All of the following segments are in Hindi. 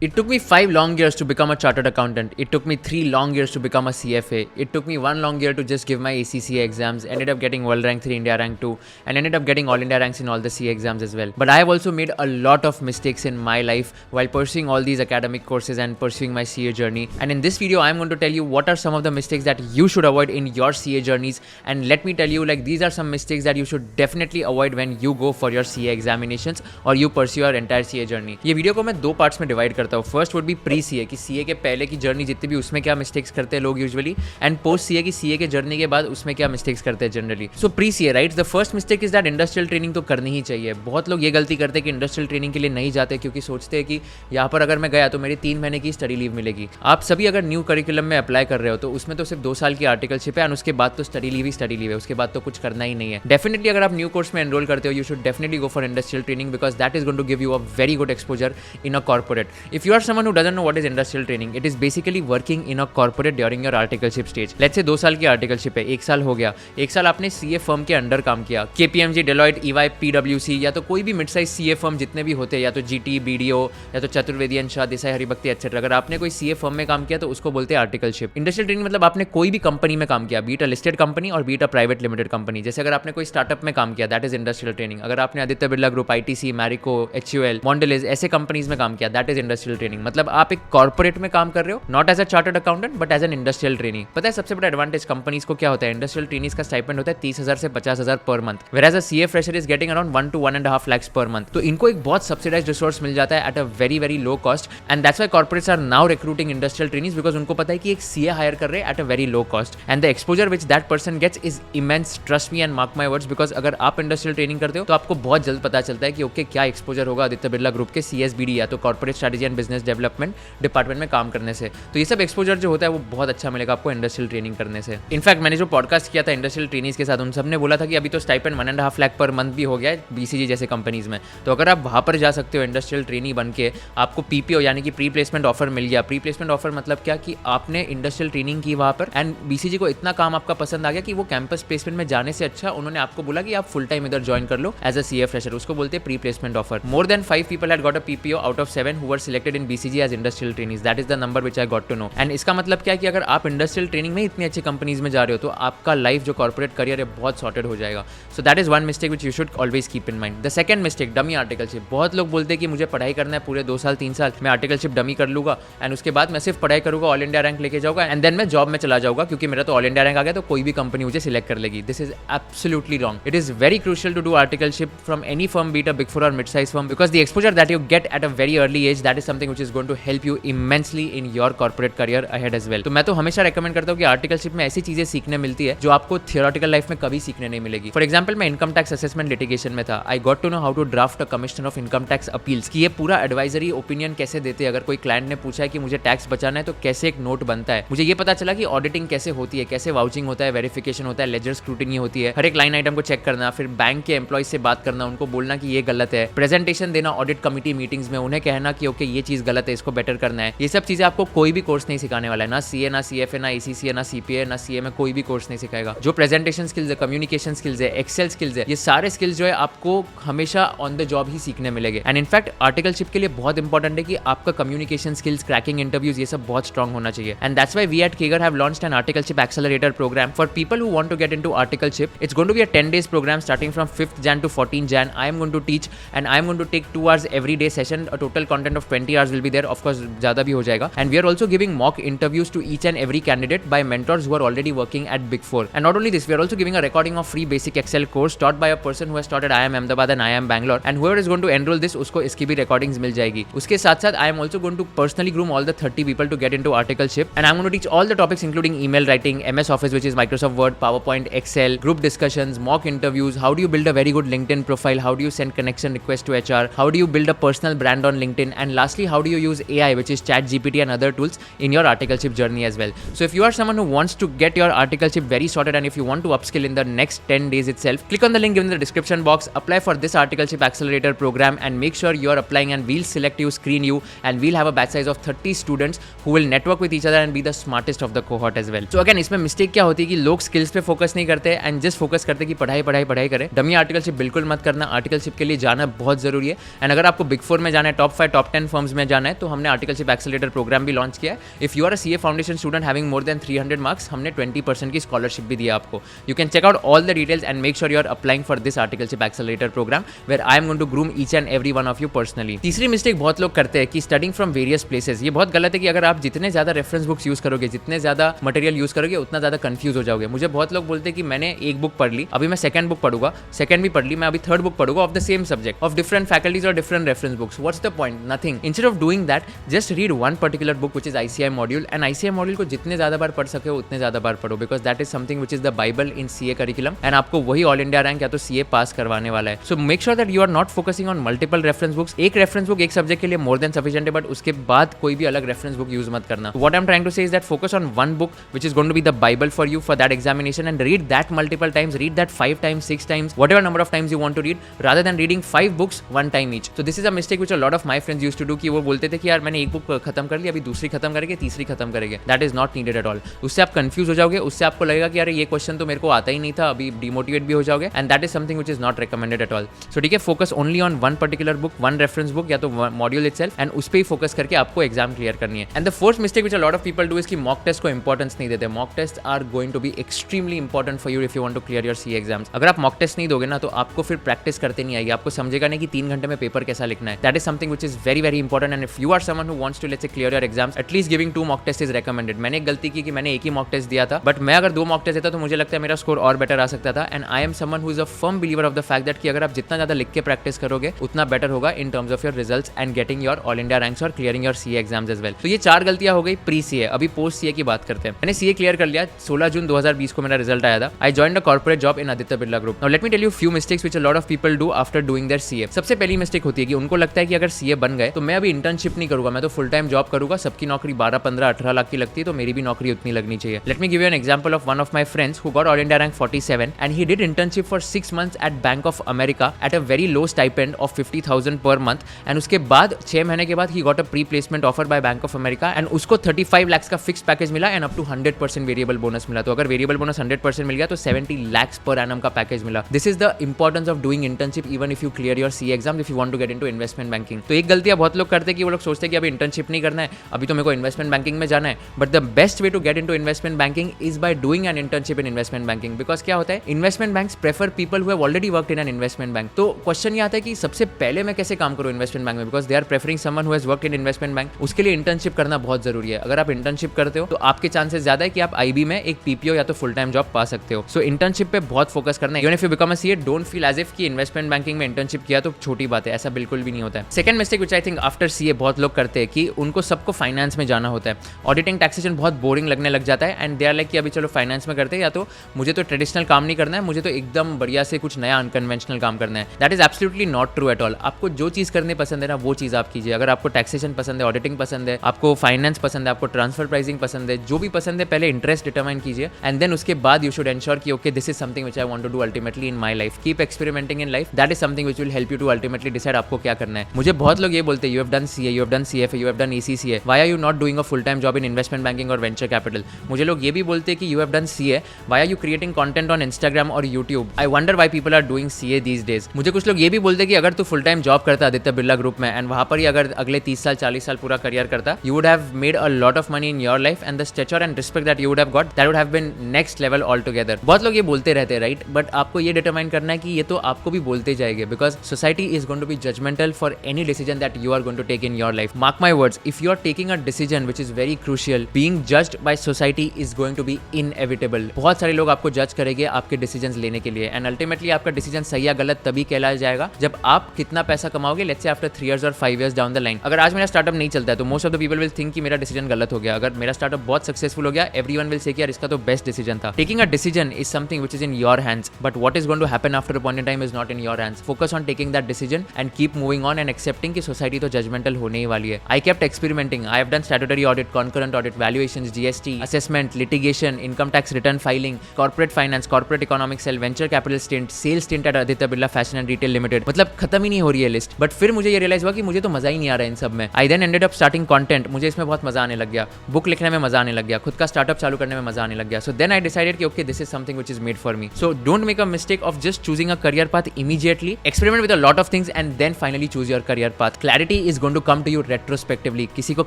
It took me 5 long years to become a chartered accountant. It took me 3 long years to become a CFA. It took me 1 long year to just give my ACCA exams, ended up getting World Rank 3, India Rank 2, and ended up getting All India ranks in all the CA exams as well. But I have also made a lot of mistakes in my life while pursuing all these academic courses and pursuing my CA journey. And in this video, I am going to tell you what are some of the mistakes that you should avoid in your CA journeys. And let me tell you, these are some mistakes that you should definitely avoid when you go for your CA examinations or you pursue your entire CA journey. ये वीडियो को मैं 2 पार्ट्स में डिवाइड करता हूँ. First would be pre CA कि सीए के पहले की जर्नी जितनी भी उसमें क्या मिस्टेक्स करते हैं लोग यूजुअली, एंड पोस्ट सीए की सीए के जर्नी के बाद उसमें क्या मिस्टेक्स करते हैं generally. So pre CA right, the first mistake is that industrial training तो करनी ही चाहिए. बहुत लोग ये गलती करते हैं कि इंडस्ट्रियल ट्रेनिंग के लिए नहीं जाते क्योंकि सोचते हैं कि यहाँ पर अगर मैं गया तो मेरी 3 महीने की स्टडी लीव मिलेगी. आप सभी अगर न्यू करिकुलम में अप्लाई कर रहे हो तो उसमें तो सिर्फ 2 साल की आर्टिकलशिप है एंड उसके बाद तो स्टडी लीव है, उसके बाद तो कुछ करना ही नहीं है. डेफिनेटली अगर आप न्यू कोर्स में एनरोल करते हो you should definitely go for industrial training because that is going to give you a very good exposure in a corporate. If you are someone who doesn't know what is industrial training, it is basically working in a corporate during your articleship stage. Let's say 2 साल की आर्टिकलशिप है, 1 साल हो गया, 1 साल आपने सीए फर्म के अंडर काम किया, केपीएमजी, डेलॉयट, ईवाई, पीडब्ल्यूसी या तो कोई भी मिड साइज सीए फर्म जितने भी होते हैं, या तो जीटी, बीडीओ या तो चतुर्वेदी एंड शाह, देसाई, हरिभक्ति एक्सेट्रा. अगर आपने कोई सीए फर्म में काम किया तो उसको बोलते हैं आर्टिकलशिप. इंडस्ट्रियल ट्रेनिंग मतलब आपने कोई भी कंपनी में काम किया, बीट अ लिस्टेड कंपनी और be it a private limited company. जैसे अगर आपने कोई स्टार्टअप में काम किया, दैट इज इंडस्ट्रियल ट्रेनिंग. अगर आपने Aditya Birla group, ITC, Marico, HUL, Mondelez ऐसे कंपनीज में काम किया, दैट इज इंडस्ट्रियल ट्रेनिंग. मतलब आप एक कॉर्पोरेट में काम कर रहे हो, not as a chartered accountant but as an industrial trainee. पता है सबसे बड़ा एडवांटेज कंपनीज को क्या होता है, इंडस्ट्रियल ट्रेनीज का स्टाइपेंड होता है 30,000 से 50,000 per month, whereas a CA fresher is getting around 1 to 1.5 lakhs per month. तो इनको एक बहुत सब्सिडाइज्ड रिसोर्स मिल जाता है at a very very low cost, and that's why corporates are now recruiting industrial trainees because उनको पता है कि एक CA हायर कर रहे हैं at a very low cost, and the exposure which that person gets is immense. Trust me and mark my words, because अगर आप इंडस्ट्रियल ट्रेनिंग करते हो तो आपको बहुत जल्द पता चलता है कि ओके क्या एक्सपोजर होगा आदित्य बिरला ग्रुप के CSBD या तो corporate strategy and business development department में काम करने से. तो ये सब एक्सपोजर जो होता है वो बहुत अच्छा मिलेगा आपको इंडस्ट्रियल ट्रेनिंग करने से. इनफैक्ट मैंने जो पॉडकास्ट किया था इंडस्ट्रियल ट्रेनीज के साथ, उन सब ने बोला था कि अभी तो स्टाइपेंड 1.5 लाख पर मंथ भी हो गया है बीसीजी जैसे कंपनीज में. तो अगर आप वहाँ पर जा सकते हो इंडस्ट्रियल ट्रेनी बन के, आपको पीपीओ यानी कि प्री प्लेसमेंट ऑफर मिल गया. प्री प्लेसमेंट ऑफर मतलब क्या कि आपने इंडस्ट्रियल ट्रेनिंग की वहाँ पर एंड बीसीजी को इतना काम आपका पसंद आ गया कि वो कैंपस प्लेसमेंट में जाने से अच्छा उन्होंने आपको बोला कि आप फुल टाइम इधर ज्वाइन कर लो एज अ सीए फ्रेशर. उसको बोलते हैं pre placement offer. More than 5 people had got a PPO out of 7 who were selected in BCG as industrial trainees. That is the number which I got to know. And इसका मतलब क्या है कि अगर आप इंडस्ट्रियल ट्रेनिंग में इतनी अच्छी कंपनीज में जा रहे हो तो आपका लाइफ जो कॉर्पोरेट करियर है बहुत सॉर्टेड हो जाएगा. So that is one mistake which you should always keep in mind. The second mistake, dummy articleship. बहुत लोग बोलते हैं कि मुझे पढ़ाई करना है पूरे 2 साल 3 साल, मैं आर्टिकलशिप डमी कर लूंगा एंड उसके बाद मैं सिर्फ पढ़ाई करूंगा, ऑल इंडिया रैंक लेके जाऊंगा एंड देन मैं जॉब में चला जाऊंगा क्योंकि मेरा तो ऑल इंडिया रैंक आ गया तो कोई भी कंपनी मुझे सिलेक्ट कर लेगी. This is absolutely wrong. It is very crucial to do articleship from any firm, be it a big four और mid size firm, because the exposure that you get at a very early age, that is something which is going to help you immensely in your corporate career ahead as well. तो मैं तो हमेशा रेकमेंड करता हूँ कि आर्टिकलशिप में ऐसी चीजें सीखने मिलती है जो आपको थियोरेटिकल लाइफ में कभी सीखने नहीं मिलेगी. फॉर एग्जाम्पल मैं इनकम टैक्स असेसमेंट लिटिगेशन में था. I got to know how to draft a commissioner of income tax appeals, कि ये पूरा एडवाइजरी ओपिनियन कैसे देते हैं. अगर कोई क्लाइंट ने पूछा है कि मुझे टैक्स बचाना है तो कैसे एक नोट बनता है. मुझे ये पता चला कि ऑडिटिंग कैसे होती है, कैसे वाउचिंग होता है, वेरिफिकेशन होता है, लेजर स्क्रूटिनी होती है, हर एक लाइन आइटम को चेक करना, फिर बैंक के एम्प्लॉय से बात करना, उनको बोलना कि ये गलत है, प्रेजेंटेशन देना ऑडिट कमिटी मीटिंग्स में, उन्हें कहना कि ओके ये चीज गलत है, इसको बेटर करना है. ये सब चीजें आपको कोई भी कोर्स नहीं सिखाने वाला है. ना सीए, ना सीएफए, ना एसीसीए, ना सीपीए, ना सीए में कोई भी कोर्स नहीं सिखाएगा. जो प्रेजेंटेशन स्किल्स है, कम्युनिकेशन स्किल्स है, एक्सेल स्किल्स है, ये सारे स्किल्स जो है आपको हमेशा ऑन द जॉब ही सीखने मिलेंगे. एंड इनफैक्ट आर्टिकलशिप के लिए बहुत इंपॉर्टेंट है कि आपका कम्युनिकेशन स्किल्स, क्रैकिंग इंटरव्यूज, ये सब बहुत स्ट्रांग होना चाहिए. And that's why we at केगर have launched an articleship accelerator program for people who want to get into articleship. It's going to be a 10 days program starting from 5th Jan to 14th Jan. I am going to teach and I am going to take 2 hours every day session. A total content of 20 hours will be there. Of course ज़्यादा भी हो जाएगा. And we are also giving mock interviews to each and every candidate by mentors who are already working at Big Four. And not only this, we are also giving a recording of free basic Excel course taught by a person who has taught at IIM Ahmedabad and IIM Bangalore. And whoever is going to enroll this, उसको इसकी भी recordings मिल जाएगी. उसके साथ साथ I am also going to personally groom all the 30 people to get into articleship. And I am going to teach all the topics including email writing, MS Office which is Microsoft Word, PowerPoint, Excel, group discussions, mock interviews, how do you build a very good LinkedIn profile, how do you send connection requests to HR, how do you build a personal brand on LinkedIn, and lastly how do you use AI which is ChatGPT and other tools in your articleship journey as well. So if you are someone who wants to get your articleship very sorted and if you want to upskill in the next 10 days itself, click on the link given in the description box, apply for this articleship accelerator program and make sure you are applying and we'll select you, screen you, and we'll have a batch size of 30 students who will network with each other and be the smartest of the cohort as well. So again इसमें मिस्टेक क्या होती है कि लोग स्किल्स पे फोकस नहीं करते एंड जस्ट फोकस करते कि पढ़ाई पढ़ाई पढ़ाई करें. आर्टिकलशिप बिल्कुल मत करना. आर्टिकलशिप के लिए जाना बहुत जरूरी है. एंड अगर आपको बिग 4 में जाना है, टॉप 5 टॉप 10 फर्म्स फर्म्स में जाना है तो हमने आर्टिकलशिप एक्सेलरेटर प्रोग्राम भी लॉन्च किया है. If you are a CA foundation student having more than 300 marks, हमने 20% की स्कॉलरशिप भी दिया आपको. You can check out all the details and make sure you are applying for this articleship accelerator programme where I am going to groom each and every one of you personally. तीसरी मिस्टेक बहुत लोग करते हैं कि स्टडिंग फ्रॉम वेरियस प्लेसेस. ये बहुत गलत है कि अगर आप जितने ज्यादा रेफरेंस बुक्स यूज करोगे, जितने ज्यादा मटेरियल यूज करोगे, उतना ज्यादा कंफ्यूज हो जाओगे. मुझे बहुत लोग बोलते हैं कि मैंने एक बुक पढ़ ली, अभी मैं सेकंड बुक पढ़ूंगा, सेकंड भी पढ़ ली, मैं अभी थर्ड बुक पढ़ूंगा of the same subject of different faculties और different reference books. What's the point? Nothing. Instead of doing that, just read one particular book which is ICI module, and ICI module को जितने ज्यादा बार पढ़ सके उतने ज्यादा बार पढ़ो, because that is something which is the Bible in CA curriculum, and आपको वही ऑल इंडिया रैंक या तो सीए पास करवाने वाला है. So make sure that you are not focusing on multiple reference books. एक रेफरेंस बुक एक सब्जेक्ट के लिए मोर देन सफिशिएंट है, बट उसके बाद कोई भी अलग रेफरेंस बुक यूज मत करना. What I am trying to say is that focus on one book which is going to be the bible for you for that examination, and read that multiple times, read that 5 times, 6 times, whatever number of times you want to read, rather than reading 5 books one time each. So this is a mistake which a lot of my friends used to do कि वो बोलते थे कि यार मैंने एक बुक खत्म कर ली, अभी दूसरी खत्म करेंगे, तीसरी खत्म करेंगे. That is not needed at all. उससे आप कंफ्यूज हो जाओगे, उससे आपको लगेगा कि यार ये क्वेश्चन तो मेरे को आता ही नहीं था, अभी डिमोटिवेट भी हो जाओगे, and that is something which is not recommended at all. So ठीक है, focus only on one particular book, one reference book या तो मॉड्यूल itself, and उस पे ही फोकस करके आपको एग्जाम क्लियर करनी है. And the fourth mistake which a lot of people do is कि मॉक टेस्ट को इंपॉर्टेंस नहीं देते. Mock test are going to be extremely important for you if you want to clear your CA exams. अगर आप मॉक टेस्ट नहीं दोगे ना तो आपको फिर प्रैक्टिस करते नहीं आएगी, आपको समझेगा नहीं कि 3 घंटे में पेपर कैसा लिखना है. That is something which is very very important, and if you are someone who wants to let's say clear your exams, at least giving 2 mock tests is recommended. मैंने एक गलती की कि मैंने एक ही मॉक टेस्ट दिया था, बट मैं अगर 2 मॉक टेस्ट देता तो मुझे लगता है मेरा स्कोर और बेटर आ सकता था. And I am someone who is a firm believer of the fact that कि अगर आप जितना ज्यादा लिख के प्रैक्टिस करोगे उतना बेटर होगा in terms of your results and getting your all India ranks और clearing your CA exams as well. तो ये 4 गलतियां हो गई प्री सीए. अभी पोस्ट सीए की बात करते हैं. मैंने सीए क्लियर कर लिया, 16 जून 2020 को मेरा रिजल्ट आया था. I joined a corporate job in Aditya Birla group. Now let me tell you few mistakes which a lot of people do after doing their CA. सबसे पहली मिस्टेक होती है कि उनको लगता है कि अगर सीए बन गए तो मैं अभी इंटर्नशिप नहीं करूंगा, मैं तो फुल टाइम जॉब करूंगा. सबकी नौकरी 12, 15, 18 लाख की लगती है, तो मेरी भी नौकरी उतनी लगनी चाहिए. Let me give you an example of one of my friends who got all India rank 47 and he did internship for 6 months at bank of America at a very low stipend of 50,000 per month. And उसके बाद 6 महीने के बाद ही got a pre placement offer by Bank of America, and उसको 35 lakhs का फिक्स पैकेज मिला and up to 100% variable bonus मिला. तो अगर वेरिएबल बोनस 100% मिल गया तो 70 lakhs per annum का पैकेज मिला. This is the importance of doing internship even if you clear your CA exam if you want to get into investment banking. तो एक गलतियां बहुत लोग करते हैं कि वो लोग सोचते हैं कि अभी इंटर्नशिप नहीं करना है, अभी तो मेरे को इन्वेस्टमेंट बैंकिंग में जाना है. But the best way to get into investment banking is by doing an internship in investment banking. Because क्या होता है, investment banks prefer people who have already worked in an investment bank. तो क्वेश्चन ये आता है कि सबसे पहले मैं कैसे काम करूं इन्वेस्टमेंट बैंक में, because they are preferring someone who has worked in investment bank. उसके लिए इंटर्नशिप करना बहुत जरूरी है. अगर आप इंटर्नशिप करते हो तो आपके चांसेस ज्यादा है कि आप आईबी में एक पीपीओ या तो फुल टाइम जॉब पा सकते हो. सो इंटर्नशिप पे बहुत फोकस करना है. Even if you become a CA, don't feel as if कि इन्वेस्टमेंट बैंकिंग में इंटर्नशिप किया तो छोटी बात है, ऐसा बिल्कुल भी नहीं होता है. Second mistake which I think after CA बहुत लोग करते हैं कि उनको सबको फाइनेंस में जाना होता है. ऑडिटिंग टैक्सेशन बहुत बोरिंग लगने लग जाता है एंड दे आर लाइक कि अभी चलो फाइनेंस में करते हैं, या तो मुझे तो ट्रेडिशनल काम नहीं करना है, मुझे तो एकदम बढ़िया से कुछ नया अनकन्वेंशनल काम करना है. That is absolutely not true at all. आपको जो चीज करने पसंद है ना वो चीज आप कीजिए. अगर आपको टैक्सेशन पसंद है, ऑडिटिंग पसंद है, आपको फाइनेंस पसंद है, आपको ट्रांसफर प्राइसिंग पसंद है, जो भी पसंद है पहले इंटरेस्ट डिटरमाइन कीजिए एंड देन उसके बाद यू शुड एंश्योर कि okay this is something which I want to do ultimately in my life. Keep experimenting in life. That is something which will help you to ultimately decide आपको क्या करना है. मुझे बहुत लोग ये बोलते हैं, you have done CA, you have done CFA, you have done ECCA, why are you not doing a full time job in investment banking और वेंचर कैपिटल. मुझे लोग ये भी बोलते हैं कि you have done CA, why are you creating content on Instagram और YouTube. I wonder why people are doing CA these days. मुझे कुछ लोग ये भी बोलते हैं कि अगर तू फुल टाइम जॉब करता आदित्य बिरला ग्रुप में एंड वहां पर ही अगर अगले 30 साल 40 साल पूरा करियर करता, you would have made a lot of money in your life and the stature and respect that you would have got, that would have been next level altogether. बहुत लोग ये बोलते रहते हैं राइट, बट आपको ये डिटरमाइन करना है कि ये तो आपको भी बोलते जाएंगे, because society is going to be judgmental for any decision that you are going to take in your life. Mark my words, if you are taking a decision which is very crucial, being judged by society is going to be inevitable. बहुत सारे लोग आपको जज करेंगे आपके डिसीजंस लेने के लिए एंड अल्टीमेटली आपका डिसीजन सही या गलत तभी कहलाया जाएगा जब आप कितना पैसा कमाओगे, लेट्स से आफ्टर 3 years और 5 years डाउन द लाइन. अगर आज मेरा स्टार्टअप नहीं चलता है तो most of the people will think कि मेरा डिसीजन गलत हो गया. अगर मेरा स्टार्टअप बहुत सक्सेसफुल हो गया, एवरीवन विल से कि यार इसका तो बेस्ट डिसीजन था. Taking a decision is something which is in your hands, but what is going to happen after a point in time is not in your hands. Focus on taking that decision and keep moving on and accepting कि सोसाइटी तो जजमेंटल होने ही वाली है. I kept experimenting. I have done statutory audit, concurrent audit, valuations, GST, assessment, litigation, income tax return filing, corporate finance, corporate economic cell, venture capital stint, sales stint at Aditya Birla fashion and retail limited. मतलब खत्म ही नहीं हो रही है लिस्ट. बट फिर मुझे ये रियलाइज हुआ कि मुझे तो मजा ही नहीं आ रहा है इन सब में. I then ended up starting content. मुझे इसमें बहुत मजा आने लग गया, बुक लिखने में मजा आने लग गया, खुद का स्टार्टअप चालू करने में मजा आने लग गया. सो देन आई डिसाइडेड कि okay this is something which is made for me. So don't make a mistake of just choosing a career path immediately. Experiment with a lot of things and then finally choose your career path. Clarity is is going to come to you retrospectively. किसी को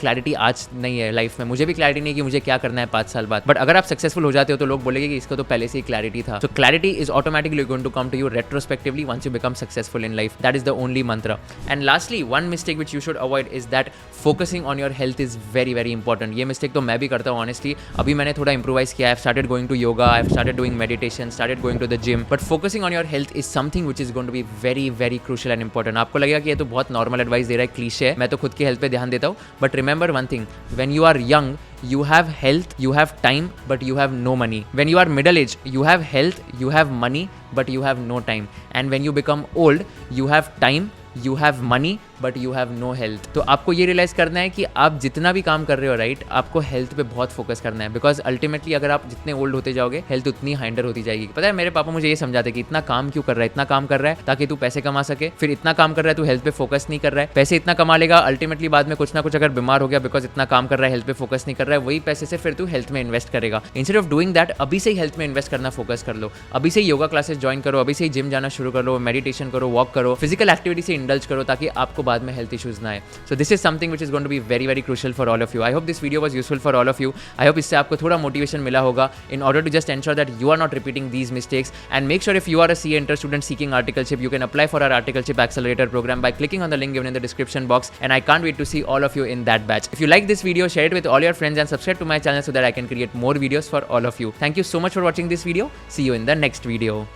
क्लैरिटी आज नहीं है लाइफ में, मुझे भी क्लैरिटी नहीं कि मुझे क्या करना है 5 साल बाद, बट अगर आप सक्सेसफुल हो जाते हो तो लोग बोलेंगे कि इसको तो पहले से ही क्लैरिटी था. So clarity is automatically going to come to you retrospectively once you become successful in life. That is the only mantra. And lastly, one mistake which you should avoid is that focusing on your health is very very important. ये mistake तो मैं भी करता हूँ honestly. अभी मैंने थोड़ा improvise किया. I've started going to yoga, I've started doing meditation, started going to the gym. But focusing on your health is something which is going to be very very crucial and important. आपको लगेगा कि ये तो बहुत normal advice दे रहा है, क्लीशे है, मैं तो खुद की हेल्थ पे ध्यान देता हूँ. But remember one thing, when you are young, you have health, you have time, but you have no money. When you are middle aged, you have health, you have money, but you have no time. And when you become old, you have time, you have money, but you have no health. तो आपको ये रियलाइज करना है कि आप जितना भी काम कर रहे हो राइट, आपको हेल्थ पे बहुत फोकस करना है, बिकॉज अल्टीमेटली अगर आप जितने ओल्ड होते जाओगे हेल्थ उतनी हाइंडर होती जाएगी. पता है मेरे पापा मुझे ये समझाते कि इतना काम क्यों कर रहा है, इतना काम कर रहा है ताकि तू पैसे कमा सके, फिर इतना काम कर रहा है तू हेल्थ पे फोकस नहीं कर रहा है, पैसे इतना कमा लेगा, अल्टीमेटली बाद में कुछ ना कुछ अगर बीमार हो गया बिकॉज इतना काम कर रहा है हेल्थ पे फोकस नहीं कर रहा है, वही पैसे से फिर तू हेल्थ में इन्वेस्ट करेगा. इंस्टेड ऑफ डूइंग दैट अभी से ही हेल्थ में इन्वेस्ट करना फोकस कर लो, अभी से ही योगा क्लासेस ज्वाइन करो, अभी से ही जिम जाना शुरू करो, मेडिटेशन करो, वॉक करो, फिजिकल एक्टिविटी से इंडल्ज करो ताकि आपको बाद में हेल्थ इश्यूज ना आए. So this is something which is going to be very very crucial for all of you. I hope this video was useful for all of you. I hope इससे आपको थोड़ा motivation मिला होगा in order to just ensure that you are not repeating these mistakes. And make sure if you are a CA inter student seeking articleship, you can apply for our articleship accelerator program by clicking on the link given in the description box. And I can't wait to see all of you in that batch. If you like this video, share it with all your friends and subscribe to my channel so that I can create more videos for all of you. Thank you so much for watching this video. See you in the next video.